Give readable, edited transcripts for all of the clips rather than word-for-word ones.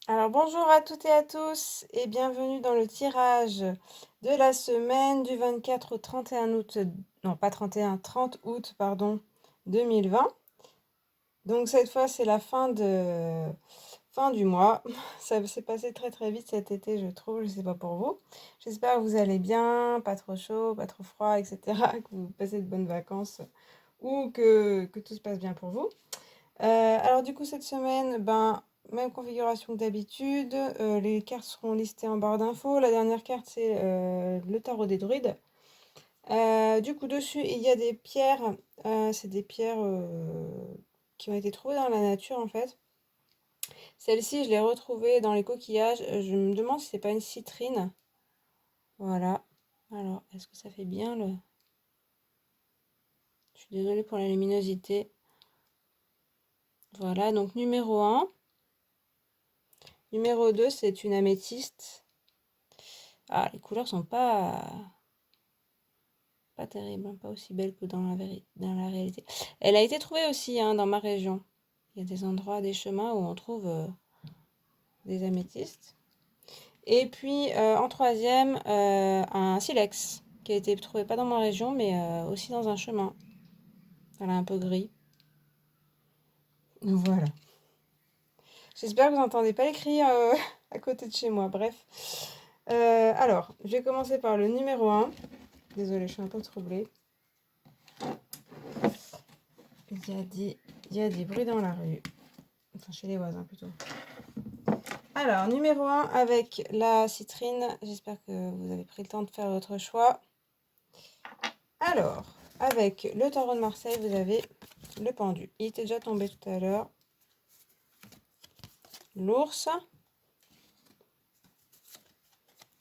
Alors bonjour à toutes et à tous et bienvenue dans le tirage de la semaine du 24 au 31 août, non pas 31, 30 août pardon, 2020. Donc cette fois c'est la fin du mois. Ça s'est passé très très vite cet été je trouve, je sais pas pour vous. J'espère que vous allez bien, pas trop chaud, pas trop froid, etc. Que vous passez de bonnes vacances ou que tout se passe bien pour vous. Alors du coup cette semaine, même configuration que d'habitude, les cartes seront listées en barre d'infos. La dernière carte c'est le tarot des druides. Du coup dessus il y a des pierres, c'est des pierres qui ont été trouvées dans la nature en fait. Celle-ci je l'ai retrouvée dans les coquillages, je me demande si c'est pas une citrine. Voilà. Alors est-ce que ça fait bien le... Je suis désolée pour la luminosité. Voilà, donc numéro 1. Numéro 2 c'est une améthyste. Ah, les couleurs sont pas terribles, hein, pas aussi belles que dans la réalité. Elle a été trouvée aussi hein, dans ma région. Il y a des endroits, des chemins où on trouve des améthystes. Et puis en troisième, un silex qui a été trouvé pas dans ma région, mais aussi dans un chemin. Elle est un peu gris. Voilà. J'espère que vous n'entendez pas les cris à côté de chez moi. Bref. Alors, je vais commencer par le numéro 1. Désolée, je suis un peu troublée. Il y a des bruits dans la rue. Enfin, chez les voisins plutôt. Alors, numéro 1 avec la citrine. J'espère que vous avez pris le temps de faire votre choix. Alors, avec le taureau de Marseille, vous avez le pendu. Il était déjà tombé tout à l'heure. L'ours.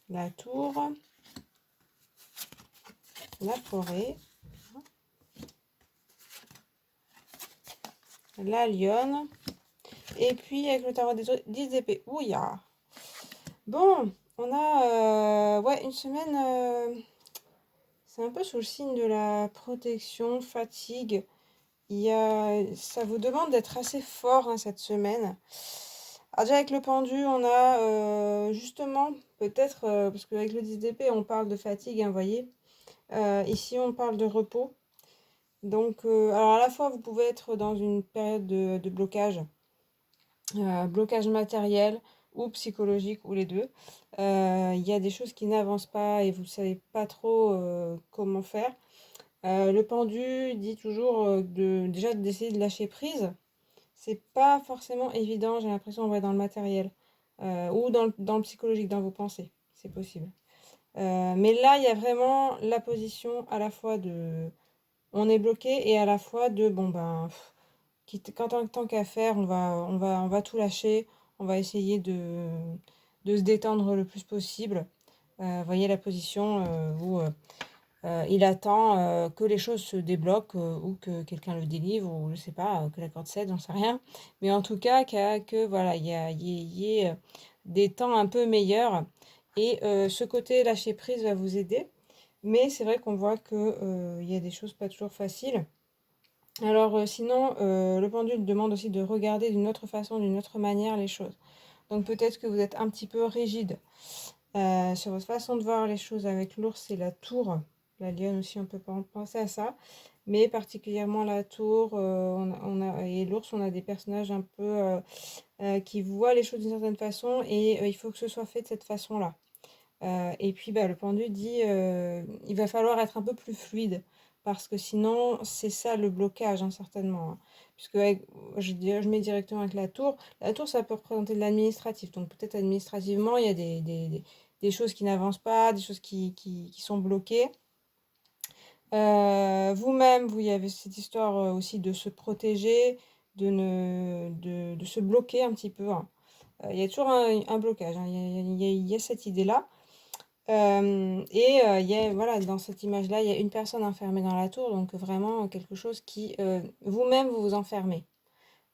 La tour. La forêt. La lionne. Et puis, avec le tarot des 10 d'épée. Ouya. Bon, on a ouais, une semaine... c'est un peu sous le signe de la protection, fatigue. Ça vous demande d'être assez fort hein, cette semaine. Alors déjà avec le pendu, on a justement, peut-être, parce qu'avec le 10 d'épée, on parle de fatigue, hein, vous voyez. Ici, on parle de repos. Donc, alors à la fois, vous pouvez être dans une période de blocage, blocage matériel ou psychologique, ou les deux. Il y a des choses qui n'avancent pas et vous ne savez pas trop comment faire. Le pendu dit toujours déjà d'essayer de lâcher prise. C'est pas forcément évident, j'ai l'impression, on va dans le matériel ou dans le psychologique, dans vos pensées. C'est possible. Mais là, il y a vraiment la position à la fois de on est bloqué et à la fois de bon ben quand tant qu'à faire, on va tout lâcher, on va essayer de se détendre le plus possible. Voyez la position où il attend que les choses se débloquent ou que quelqu'un le délivre ou je sais pas, que la corde cède, j'en sais rien. Mais en tout cas, que voilà, y ait des temps un peu meilleurs. Et ce côté lâcher prise va vous aider. Mais c'est vrai qu'on voit que il y a des choses pas toujours faciles. Alors sinon, le pendule demande aussi de regarder d'une autre façon, d'une autre manière les choses. Donc peut-être que vous êtes un petit peu rigide sur votre façon de voir les choses avec l'ours et la tour. La lionne aussi, on peut penser à ça. Mais particulièrement la tour et l'ours, on a des personnages un peu qui voient les choses d'une certaine façon et il faut que ce soit fait de cette façon-là. Et puis le pendu dit il va falloir être un peu plus fluide parce que sinon c'est ça le blocage hein, certainement. Hein. Puisque je mets directement avec la tour. La tour ça peut représenter de l'administratif. Donc peut-être administrativement il y a des choses qui n'avancent pas, des choses qui sont bloquées. Vous-même, vous y avez cette histoire aussi de se protéger, de se bloquer un petit peu. Hein. Il y a toujours un blocage. Hein. Il y a cette idée-là. Il y a, voilà, dans cette image-là, il y a une personne enfermée dans la tour, donc vraiment quelque chose qui, vous-même, vous vous enfermez.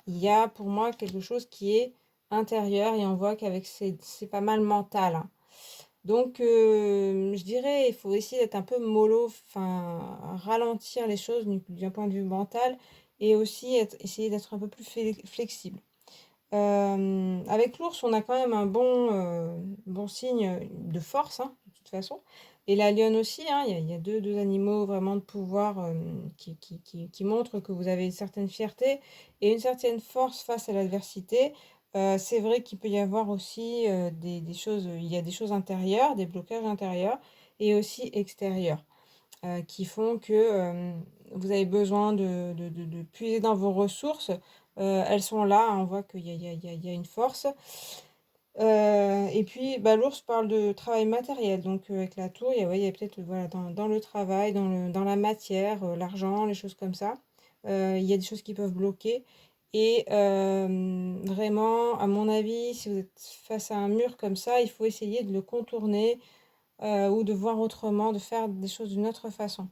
Il y a pour moi quelque chose qui est intérieur et on voit qu'avec c'est pas mal mental. Hein. Donc, je dirais, il faut essayer d'être un peu mollo, enfin, ralentir les choses d'un point de vue mental et aussi essayer d'être un peu plus flexible. Avec l'ours, on a quand même un bon signe de force, hein, de toute façon. Et la lionne aussi, hein, il y a deux animaux vraiment de pouvoir qui montrent que vous avez une certaine fierté et une certaine force face à l'adversité. C'est vrai qu'il peut y avoir aussi des choses, il y a des choses intérieures, des blocages intérieurs et aussi extérieurs qui font que vous avez besoin de puiser dans vos ressources. Elles sont là, hein, on voit qu'il y a, il y a- il y a- il y a une force. Et puis, bah, l'ours parle de travail matériel. Donc, avec la tour, ouais, il y a peut-être voilà, dans le travail, dans la matière, l'argent, les choses comme ça. Il y a des choses qui peuvent bloquer. Et vraiment, à mon avis, si vous êtes face à un mur comme ça, il faut essayer de le contourner ou de voir autrement, de faire des choses d'une autre façon.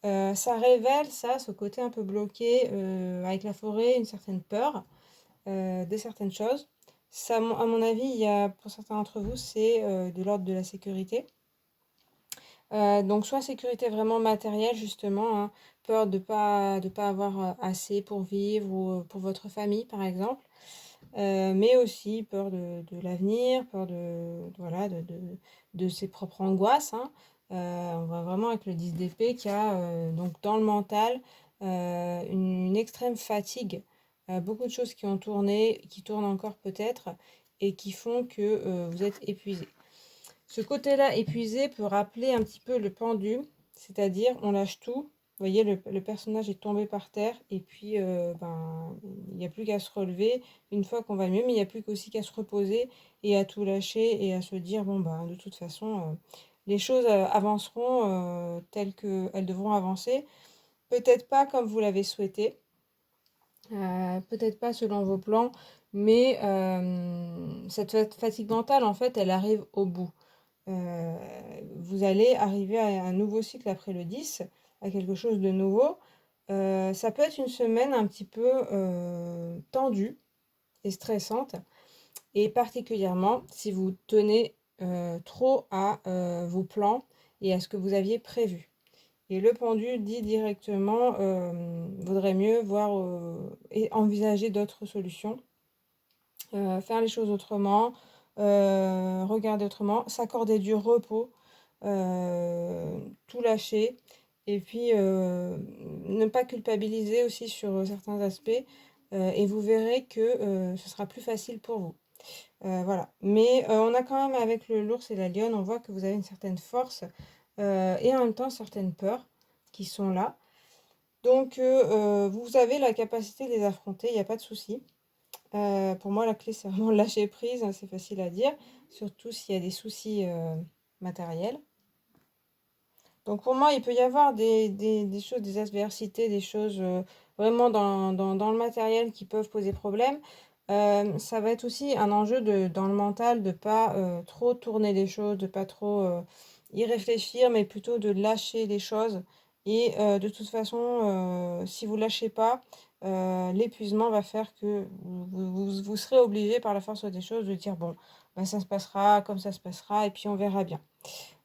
Ça révèle ça, ce côté un peu bloqué avec la forêt, une certaine peur de certaines choses. Ça, à mon avis, il y a, pour certains d'entre vous, c'est de l'ordre de la sécurité. Donc, soit sécurité vraiment matérielle, justement, hein, peur de pas avoir assez pour vivre ou pour votre famille, par exemple. Mais aussi peur de l'avenir, peur voilà, de ses propres angoisses, hein. On voit vraiment avec le 10 d'épée qu'il y a donc dans le mental une extrême fatigue, beaucoup de choses qui ont tourné, qui tournent encore peut-être, et qui font que vous êtes épuisé. Ce côté-là épuisé peut rappeler un petit peu le pendu, c'est-à-dire on lâche tout. Vous voyez, le personnage est tombé par terre et puis ben, il n'y a plus qu'à se relever une fois qu'on va mieux, mais il n'y a plus qu'aussi qu'à se reposer et à tout lâcher et à se dire, bon, ben, de toute façon, les choses avanceront telles qu'elles devront avancer. Peut-être pas comme vous l'avez souhaité, peut-être pas selon vos plans, mais cette fatigue mentale, en fait, elle arrive au bout. Euh, Vous allez arriver à un nouveau cycle après le 10, à quelque chose de nouveau. Ça peut être une semaine un petit peu tendue et stressante, et particulièrement si vous tenez trop à vos plans et à ce que vous aviez prévu. Et le pendu dit directement, vaudrait mieux voir et envisager d'autres solutions, faire les choses autrement, regarder autrement, s'accorder du repos, tout lâcher et puis ne pas culpabiliser aussi sur certains aspects et vous verrez que ce sera plus facile pour vous. Voilà. Mais on a quand même avec l'ours et la lionne, on voit que vous avez une certaine force et en même temps certaines peurs qui sont là. Donc vous avez la capacité de les affronter, il n'y a pas de souci. Pour moi, la clé, c'est vraiment le lâcher prise, hein, c'est facile à dire, surtout s'il y a des soucis matériels. Donc pour moi, il peut y avoir des choses, des adversités, des choses vraiment dans le matériel qui peuvent poser problème. Ça va être aussi un enjeu dans le mental de pas trop tourner les choses, de pas trop y réfléchir, mais plutôt de lâcher les choses. Et de toute façon, si vous lâchez pas, l'épuisement va faire que vous serez obligé par la force des choses de dire, bon, ben, ça se passera comme ça se passera, et puis on verra bien.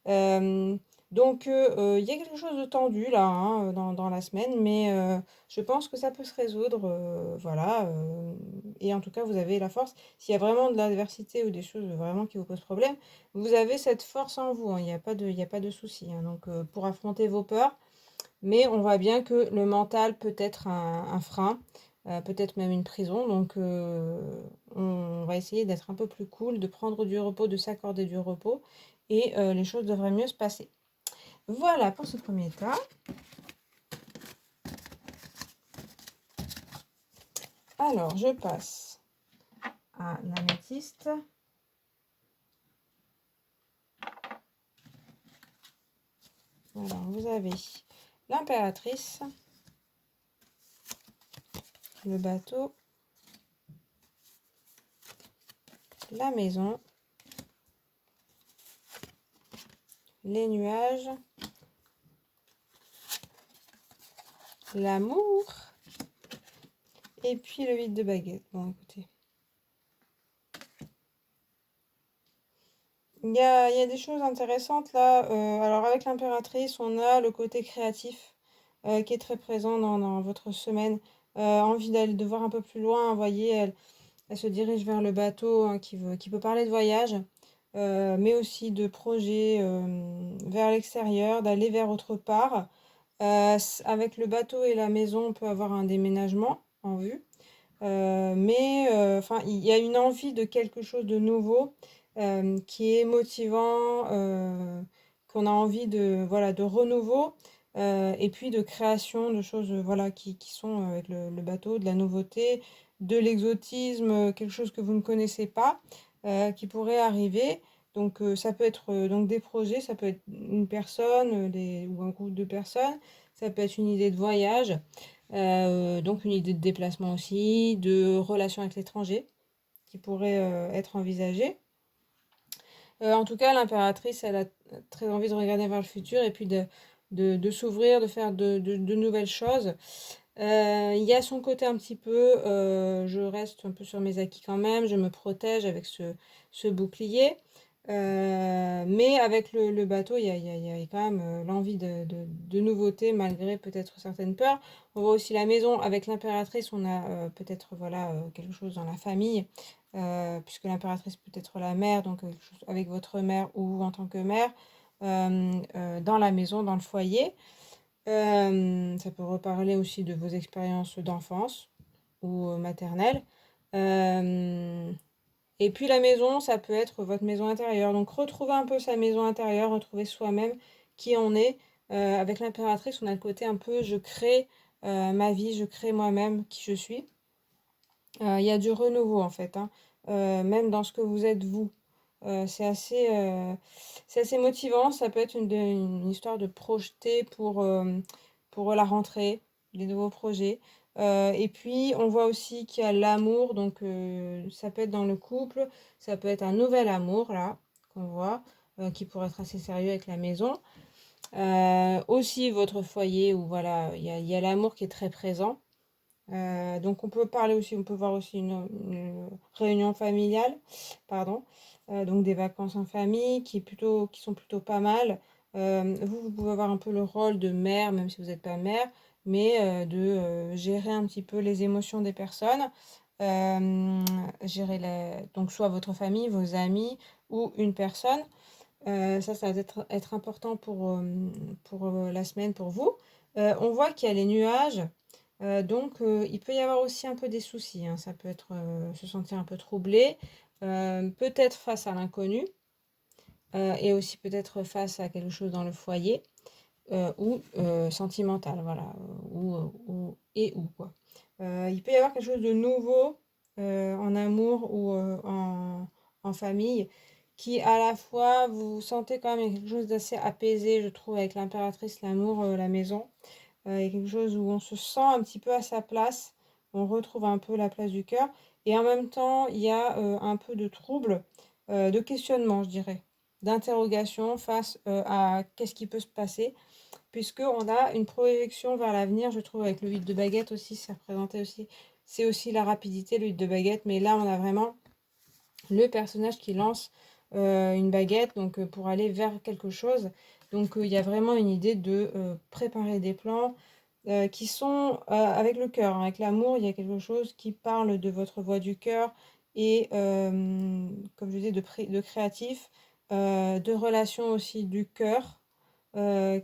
Euh, donc, il y a quelque chose de tendu là, hein, dans la semaine, mais je pense que ça peut se résoudre, voilà. Et en tout cas, vous avez la force. S'il y a vraiment de l'adversité ou des choses vraiment qui vous posent problème, vous avez cette force en vous, hein, il y a pas de souci, hein, donc, pour affronter vos peurs. Mais on voit bien que le mental peut être un frein, peut-être même une prison. Donc, on va essayer d'être un peu plus cool, de prendre du repos, de s'accorder du repos, et les choses devraient mieux se passer. Voilà pour ce premier tas. Alors, je passe à l'améthyste. Alors, vous avez l'impératrice, le bateau, la maison, les nuages, l'amour, et puis le 8 de baguette. Bon, écoutez. Il y a des choses intéressantes là. Alors avec l'impératrice, on a le côté créatif qui est très présent dans votre semaine. Envie d'aller de voir un peu plus loin, vous voyez, elle se dirige vers le bateau, hein, qui peut parler de voyage, mais aussi de projets vers l'extérieur, d'aller vers autre part. Avec le bateau et la maison, on peut avoir un déménagement en vue. Mais enfin, il y a une envie de quelque chose de nouveau qui est motivant, qu'on a envie de, voilà, de renouveau et puis de création de choses voilà, qui sont avec le bateau, de la nouveauté, de l'exotisme, quelque chose que vous ne connaissez pas qui pourrait arriver. Donc ça peut être donc des projets, ça peut être une personne ou un groupe de personnes, ça peut être une idée de voyage. Donc une idée de déplacement aussi, de relation avec l'étranger qui pourrait être envisagée. En tout cas, l'impératrice, elle a très envie de regarder vers le futur et puis de s'ouvrir, de faire de nouvelles choses. Il y a son côté un petit peu, je reste un peu sur mes acquis quand même, je me protège avec ce bouclier. Mais avec le bateau, il y a quand même l'envie de nouveautés malgré peut-être certaines peurs. On voit aussi la maison avec l'impératrice, on a peut-être voilà, quelque chose dans la famille, puisque l'impératrice peut être la mère, donc quelque chose avec votre mère ou en tant que mère, dans la maison, dans le foyer. Ça peut reparler aussi de vos expériences d'enfance ou maternelle. Euh, et puis la maison, ça peut être votre maison intérieure. Donc retrouver un peu sa maison intérieure, retrouver soi-même qui on est. Avec l'impératrice, on a le côté un peu je crée ma vie, je crée moi-même qui je suis. Il y a du renouveau en fait, hein, même dans ce que vous êtes vous. C'est assez motivant. Ça peut être une histoire de projeter pour la rentrée, des nouveaux projets. Et puis, on voit aussi qu'il y a l'amour. Donc, ça peut être dans le couple. Ça peut être un nouvel amour, là, qu'on voit, qui pourrait être assez sérieux avec la maison. Aussi, votre foyer, où voilà, il y a l'amour qui est très présent. Donc on peut parler aussi, on peut voir aussi une réunion familiale, pardon, donc des vacances en famille qui sont plutôt pas mal. Vous pouvez avoir un peu le rôle de mère, même si vous n'êtes pas mère, mais de gérer un petit peu les émotions des personnes, donc soit votre famille, vos amis ou une personne. Ça va être important pour la semaine pour vous. On voit qu'il y a les nuages. Donc, il peut y avoir aussi un peu des soucis, hein. Ça peut être se sentir un peu troublé, peut-être face à l'inconnu, et aussi peut-être face à quelque chose dans le foyer, ou sentimental, voilà, ou quoi. Il peut y avoir quelque chose de nouveau en amour ou en famille, qui à la fois vous sentez quand même quelque chose d'assez apaisé, je trouve, avec l'impératrice, l'amour, la maison. Il y a quelque chose où on se sent un petit peu à sa place, on retrouve un peu la place du cœur, et en même temps, il y a un peu de trouble, de questionnement, je dirais, d'interrogation face à qu'est-ce qui peut se passer, puisqu'on a une projection vers l'avenir, je trouve, avec le 8 de baguette aussi, c'est représenté aussi, c'est aussi la rapidité, le 8 de baguette, mais là, on a vraiment le personnage qui lance une baguette donc pour aller vers quelque chose. Donc il y a vraiment une idée de préparer des plans qui sont avec le cœur, hein. Avec l'amour, il y a quelque chose qui parle de votre voix du cœur et comme je disais, de créatif, de relations aussi du cœur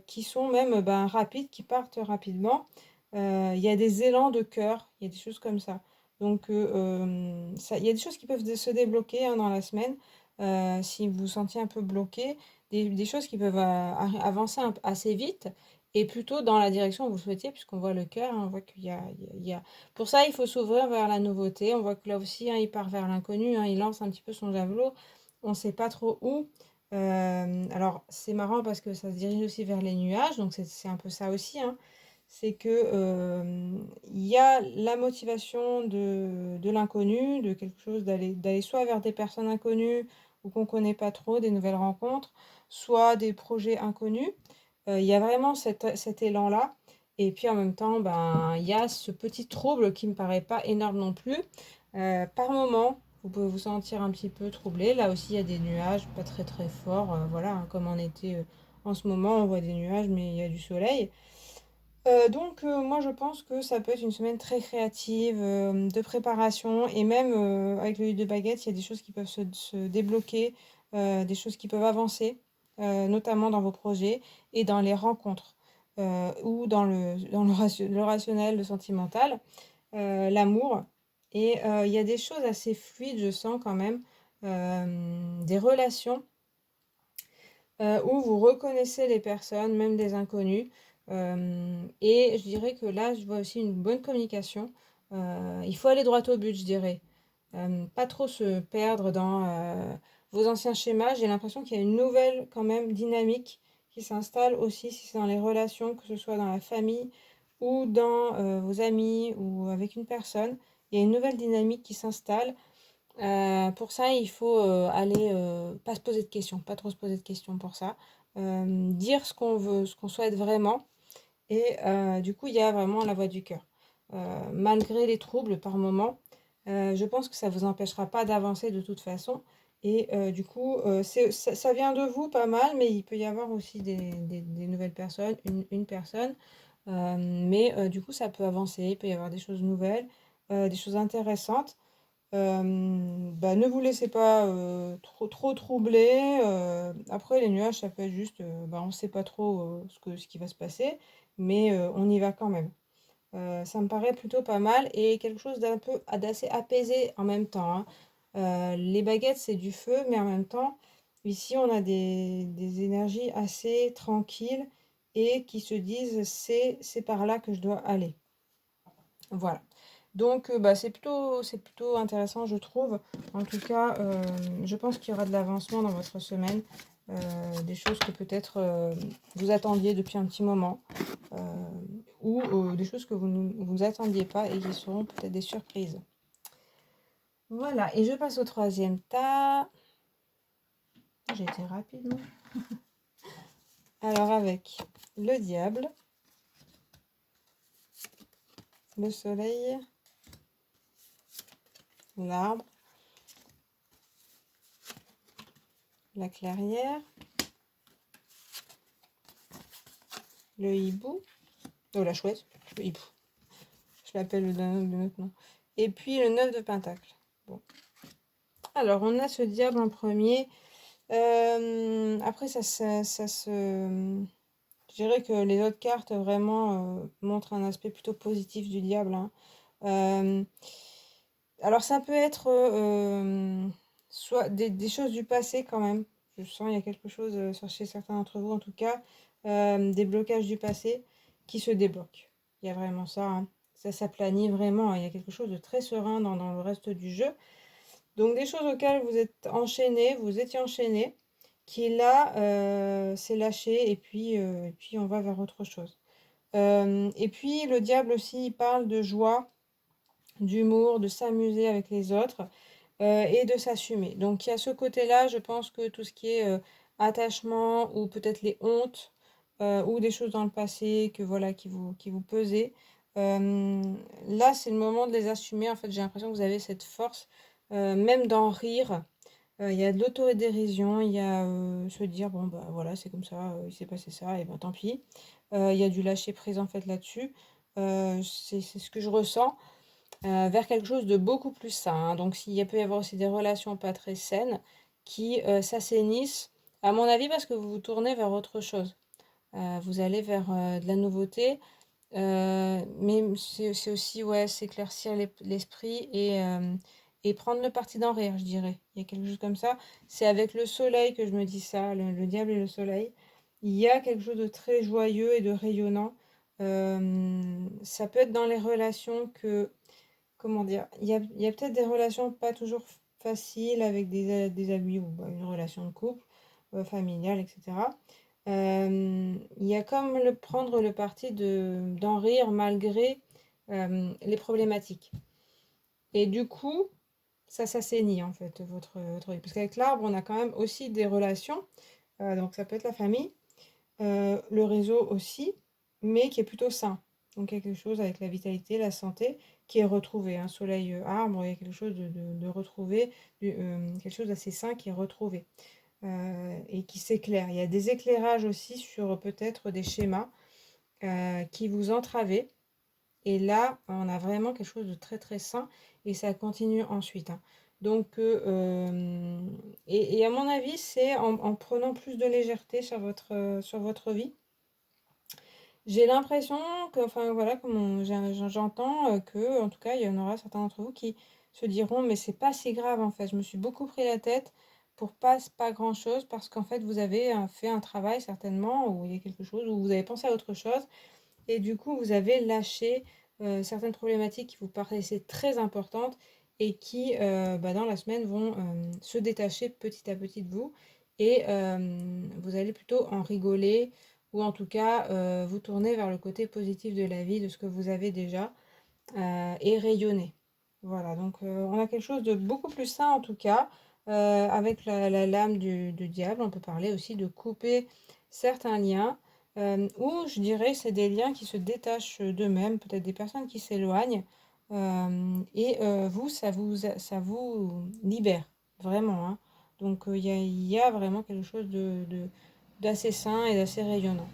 qui sont même ben, rapides, qui partent rapidement. Il y a des élans de cœur, il y a des choses comme ça. Donc, il y a des choses qui peuvent se débloquer hein, dans la semaine. Si vous vous sentiez un peu bloqué, des choses qui peuvent avancer assez vite et plutôt dans la direction où vous souhaitiez, puisqu'on voit le cœur, hein, on voit qu'il y a. Pour ça, il faut s'ouvrir vers la nouveauté. On voit que là aussi, hein, il part vers l'inconnu, hein, il lance un petit peu son javelot. On ne sait pas trop où. Alors, c'est marrant parce que ça se dirige aussi vers les nuages, donc c'est un peu ça aussi, hein. C'est que il y a la motivation de l'inconnu, de quelque chose, d'aller soit vers des personnes inconnues ou qu'on ne connaît pas trop, des nouvelles rencontres, soit des projets inconnus. Il y a vraiment cet élan-là. Et puis en même temps, ben, il y a ce petit trouble qui ne me paraît pas énorme non plus. Par moment, vous pouvez vous sentir un petit peu troublé. Là aussi, il y a des nuages, pas très très forts. Voilà, hein, comme en été en ce moment, on voit des nuages, mais il y a du soleil. Moi je pense que ça peut être une semaine très créative, de préparation et même, avec le livre de baguettes, il y a des choses qui peuvent se débloquer, des choses qui peuvent avancer, notamment dans vos projets et dans les rencontres, ou le rationnel, le sentimental, l'amour et il y a des choses assez fluides, je sens quand même, des relations où vous reconnaissez les personnes, même des inconnus. Et je dirais que là, je vois aussi une bonne communication. Il faut aller droit au but, je dirais. Pas trop se perdre dans vos anciens schémas. J'ai l'impression qu'il y a une nouvelle quand même dynamique qui s'installe aussi, si c'est dans les relations, que ce soit dans la famille ou dans vos amis ou avec une personne. Il y a une nouvelle dynamique qui s'installe. Pour ça, il faut aller, pas se poser de questions, pas trop se poser de questions pour ça. Dire ce qu'on veut, ce qu'on souhaite vraiment. Et du coup, il y a vraiment la voix du cœur. Malgré les troubles par moment, je pense que ça ne vous empêchera pas d'avancer de toute façon. Et du coup, ça vient de vous pas mal, mais il peut y avoir aussi des nouvelles personnes, une personne. Mais du coup, ça peut avancer, il peut y avoir des choses nouvelles, des choses intéressantes. Bah, ne vous laissez pas trop troubler. Après, les nuages, ça peut être juste, bah, on ne sait pas trop ce qui va se passer, mais on y va quand même. Ça me paraît plutôt pas mal et quelque chose d'assez apaisé en même temps, hein. Les baguettes, c'est du feu, mais en même temps, ici, on a des énergies assez tranquilles et qui se disent, c'est par là que je dois aller. Voilà. Donc, bah, c'est plutôt intéressant, je trouve. En tout cas, je pense qu'il y aura de l'avancement dans votre semaine. Des choses que peut-être vous attendiez depuis un petit moment. euh, ou des choses que vous ne vous attendiez pas et qui seront peut-être des surprises. Voilà. Et je passe au troisième tas. J'ai été rapide, non? Alors, avec le diable, le soleil, l'arbre, la clairière, le hibou. Oh, la chouette, le hibou. Je l'appelle de notre nom. Et puis le 9 de pentacle. Bon. Alors, on a ce diable en premier. Après, ça se... Je dirais que les autres cartes vraiment montrent un aspect plutôt positif du diable, hein. Euh, alors, ça peut être soit des choses du passé quand même. Je sens il y a quelque chose, chez certains d'entre vous en tout cas, des blocages du passé qui se débloquent. Il y a vraiment ça, hein. Ça s'aplanit vraiment, hein. Il y a quelque chose de très serein dans le reste du jeu. Donc des choses auxquelles vous étiez enchaîné, qui là s'est lâché et puis on va vers autre chose. Et puis le diable aussi, il parle de joie, d'humour, de s'amuser avec les autres et de s'assumer. Donc il y a ce côté-là, je pense que tout ce qui est attachement ou peut-être les hontes ou des choses dans le passé que voilà qui vous pesaient. euh, Là, c'est le moment de les assumer. En fait, j'ai l'impression que vous avez cette force, même d'en rire. Il y a de l'autodérision, il y a se dire bon bah voilà c'est comme ça, il s'est passé ça et ben tant pis. Il y a du lâcher prise en fait là-dessus. C'est ce que je ressens vers quelque chose de beaucoup plus sain, hein. Donc s'il peut y avoir aussi des relations pas très saines qui s'assainissent, à mon avis, parce que vous vous tournez vers autre chose. Vous allez vers de la nouveauté, mais c'est aussi ouais, s'éclaircir l'esprit et prendre le parti d'en rire, je dirais. Il y a quelque chose comme ça. C'est avec le soleil que je me dis ça, le diable et le soleil. Il y a quelque chose de très joyeux et de rayonnant. Ça peut être dans les relations que comment dire? Il y a peut-être des relations pas toujours faciles avec des amis ou bah, une relation de couple, familiale, etc. Il y a comme prendre le parti d'en rire malgré les problématiques. Et du coup, ça s'assainit en fait, votre vie. Parce qu'avec l'arbre, on a quand même aussi des relations. Donc ça peut être la famille, le réseau aussi, mais qui est plutôt sain. Donc quelque chose avec la vitalité, la santé, qui est retrouvé. Un soleil arbre, il y a quelque chose de retrouvé, quelque chose d'assez sain qui est retrouvé et qui s'éclaire. Il y a des éclairages aussi sur peut-être des schémas qui vous entravait. Et là, on a vraiment quelque chose de très très sain et ça continue ensuite, hein. Donc, et à mon avis, c'est en prenant plus de légèreté sur votre vie. J'ai l'impression que, enfin voilà, comme j'entends que, en tout cas, il y en aura certains d'entre vous qui se diront, mais c'est pas si grave en fait. Je me suis beaucoup pris la tête pour pas grand-chose parce qu'en fait, vous avez fait un travail certainement où il y a quelque chose, où vous avez pensé à autre chose et du coup, vous avez lâché certaines problématiques qui vous paraissaient très importantes et qui, dans la semaine, vont se détacher petit à petit de vous. Et vous allez plutôt en rigoler ou en tout cas vous tourner vers le côté positif de la vie, de ce que vous avez déjà, et rayonner. Voilà, donc on a quelque chose de beaucoup plus sain en tout cas. Avec la lame du diable, on peut parler aussi de couper certains liens, ou je dirais c'est des liens qui se détachent d'eux-mêmes, peut-être des personnes qui s'éloignent, et vous, ça vous libère, vraiment, hein. Donc il y a vraiment quelque chose d'assez sain et d'assez rayonnant.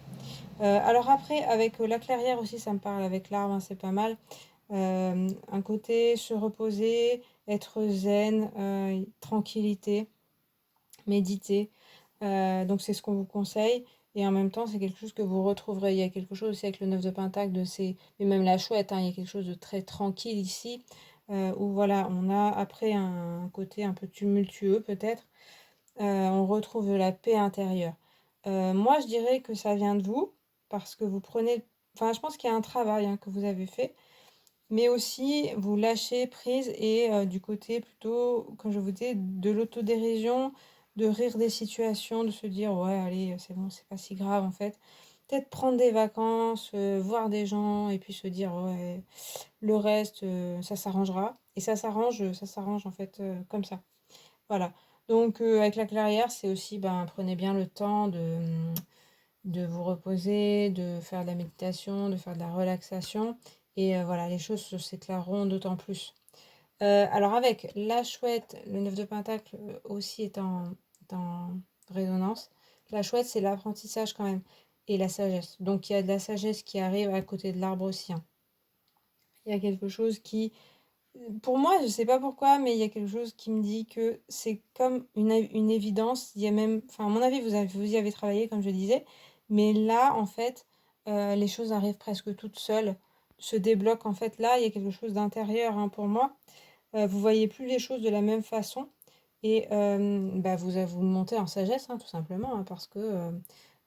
Alors après, avec la clairière aussi, ça me parle, avec l'arbre, hein, c'est pas mal. Un côté se reposer, être zen, tranquillité, méditer. Donc c'est ce qu'on vous conseille. Et en même temps, c'est quelque chose que vous retrouverez. Il y a quelque chose aussi avec le 9 de Pentacle, et même la chouette, hein, il y a quelque chose de très tranquille ici, où voilà, on a après un côté un peu tumultueux peut-être. On retrouve de la paix intérieure. Moi, je dirais que ça vient de vous, parce que vous prenez... Enfin, je pense qu'il y a un travail, hein, que vous avez fait, mais aussi vous lâchez prise et du côté plutôt, comme je vous disais, de l'autodérision, de rire des situations, de se dire ouais, allez, c'est bon, c'est pas si grave en fait. Peut-être prendre des vacances, voir des gens et puis se dire ouais, le reste, ça s'arrangera. Et ça s'arrange en fait comme ça. Voilà. Donc avec la clairière, c'est aussi, ben, prenez bien le temps de vous reposer, de faire de la méditation, de faire de la relaxation. Et voilà, les choses s'éclaireront d'autant plus. Alors avec la chouette, le 9 de Pentacle aussi est en résonance. La chouette, c'est l'apprentissage quand même et la sagesse. Donc il y a de la sagesse qui arrive à côté de l'arbre aussi, hein. Il y a quelque chose qui, pour moi, je sais pas pourquoi, mais il y a quelque chose qui me dit que c'est comme une évidence. Il y a même, enfin, à mon avis, vous y avez travaillé, comme je disais, mais là, en fait, les choses arrivent presque toutes seules, se débloquent. En fait, là, il y a quelque chose d'intérieur, hein, pour moi. Vous voyez plus les choses de la même façon et bah, vous montez en sagesse, hein, tout simplement, hein, parce que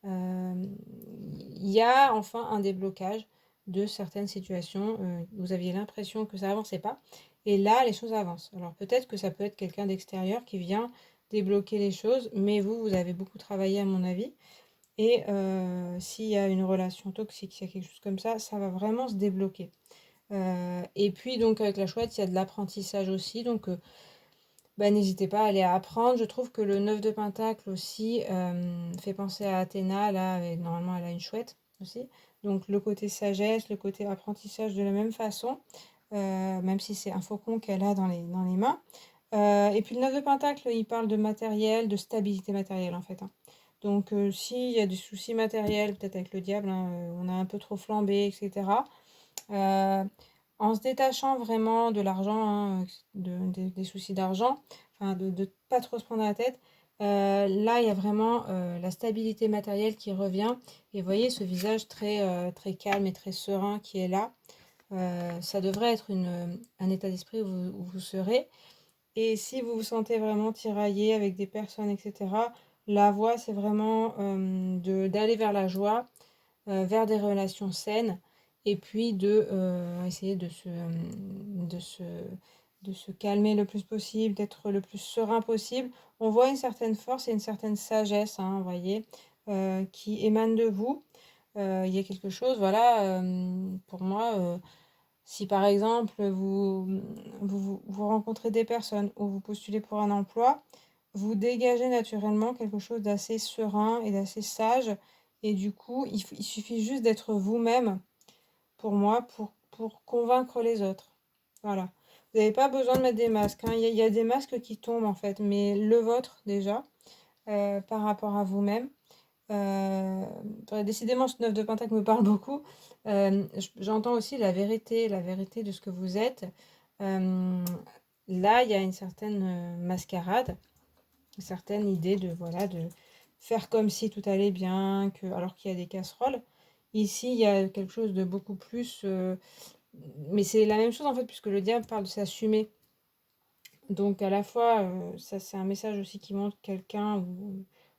il y a enfin un déblocage de certaines situations. Vous aviez l'impression que ça avançait pas et là, les choses avancent. Alors peut-être que ça peut être quelqu'un d'extérieur qui vient débloquer les choses, mais vous avez beaucoup travaillé à mon avis et s'il y a une relation toxique, s'il y a quelque chose comme ça va vraiment se débloquer. Et puis donc avec la chouette, il y a de l'apprentissage aussi, donc bah, n'hésitez pas à aller apprendre. Je trouve que le 9 de Pentacle aussi fait penser à Athéna, là, et normalement elle a une chouette aussi. Donc le côté sagesse, le côté apprentissage de la même façon, même si c'est un faucon qu'elle a dans les mains. Et puis le 9 de Pentacle, il parle de matériel, de stabilité matérielle en fait, hein. Donc s'il y a des soucis matériels, peut-être avec le diable, hein, on a un peu trop flambé, etc. Euh, En se détachant vraiment de l'argent, hein, des soucis d'argent, enfin de pas trop se prendre la tête, là il y a vraiment la stabilité matérielle qui revient. Et vous voyez ce visage très, très calme et très serein qui est là. Ça devrait être un état d'esprit où vous serez. Et si vous vous sentez vraiment tiraillé avec des personnes, etc., la voie c'est vraiment d'aller vers la joie, vers des relations saines et puis de essayer de se calmer le plus possible, d'être le plus serein possible. On voit une certaine force et une certaine sagesse, hein, vous voyez, qui émane de vous. Il y a quelque chose, voilà, pour moi, si par exemple vous rencontrez des personnes ou vous postulez pour un emploi, vous dégagez naturellement quelque chose d'assez serein et d'assez sage. Et du coup, il suffit juste d'être vous-même pour moi pour convaincre les autres. Voilà. Vous n'avez pas besoin de mettre des masques, hein. Il y a des masques qui tombent en fait, mais le vôtre déjà, par rapport à vous-même. Décidément, ce 9 de Pentacle me parle beaucoup. J'entends aussi la vérité de ce que vous êtes. Là, il y a une certaine mascarade, une certaine idée de, voilà, de faire comme si tout allait bien, alors qu'il y a des casseroles. Ici, il y a quelque chose de beaucoup plus... mais c'est la même chose en fait, puisque le diable parle de s'assumer. Donc à la fois, ça c'est un message aussi qui montre quelqu'un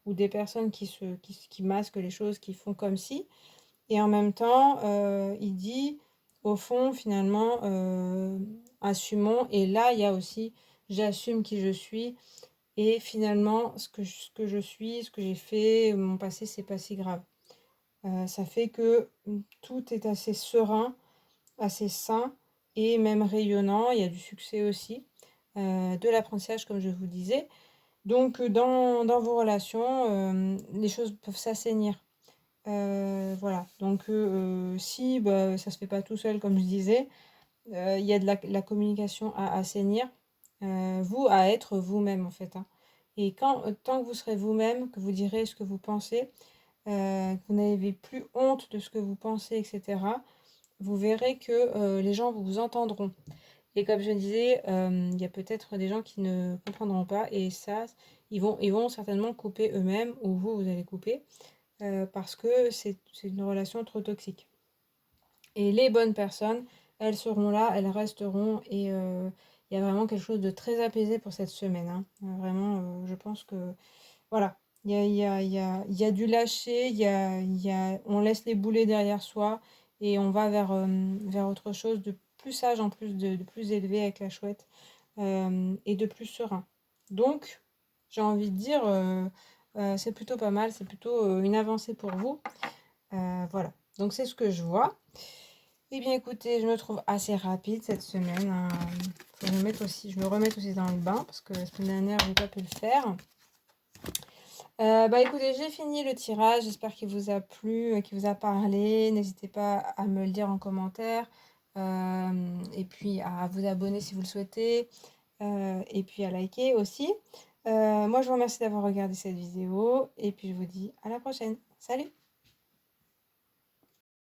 ou des personnes qui masquent les choses, qui font comme si. Et en même temps, il dit, au fond, finalement, assumons. Et là, il y a aussi, j'assume qui je suis. Et finalement, ce que je suis, ce que j'ai fait, mon passé, c'est pas si grave. Ça fait que tout est assez serein, assez sain et même rayonnant. Il y a du succès aussi, de l'apprentissage, comme je vous disais. Donc, dans vos relations, les choses peuvent s'assainir. Voilà. Donc, si bah, ça se fait pas tout seul, comme je disais, il y a de la communication à assainir, vous à être vous-même en fait, hein. Et tant que vous serez vous-même, que vous direz ce que vous pensez, que vous n'avez plus honte de ce que vous pensez, etc., vous verrez que les gens vous entendront. Et comme je disais, il y a peut-être des gens qui ne comprendront pas, et ça, ils vont certainement couper eux-mêmes, ou vous allez couper, parce que c'est une relation trop toxique. Et les bonnes personnes, elles seront là, elles resteront, et il y a vraiment quelque chose de très apaisé pour cette semaine, hein. Vraiment, je pense que, voilà, il y a du lâcher, on laisse les boulets derrière soi, et on va vers autre chose de plus sage, en plus de plus élevé avec la chouette, et de plus serein. Donc, j'ai envie de dire, c'est plutôt pas mal, c'est plutôt une avancée pour vous. Voilà, donc c'est ce que je vois. Eh bien écoutez, je me trouve assez rapide cette semaine, hein. Faut que je me remette aussi dans le bain, parce que la semaine dernière, j'ai pas pu le faire. Bah écoutez, j'ai fini le tirage, j'espère qu'il vous a plu, qu'il vous a parlé. N'hésitez pas à me le dire en commentaire, et puis à vous abonner si vous le souhaitez, et puis à liker aussi. Moi, je vous remercie d'avoir regardé cette vidéo, et puis je vous dis à la prochaine. Salut!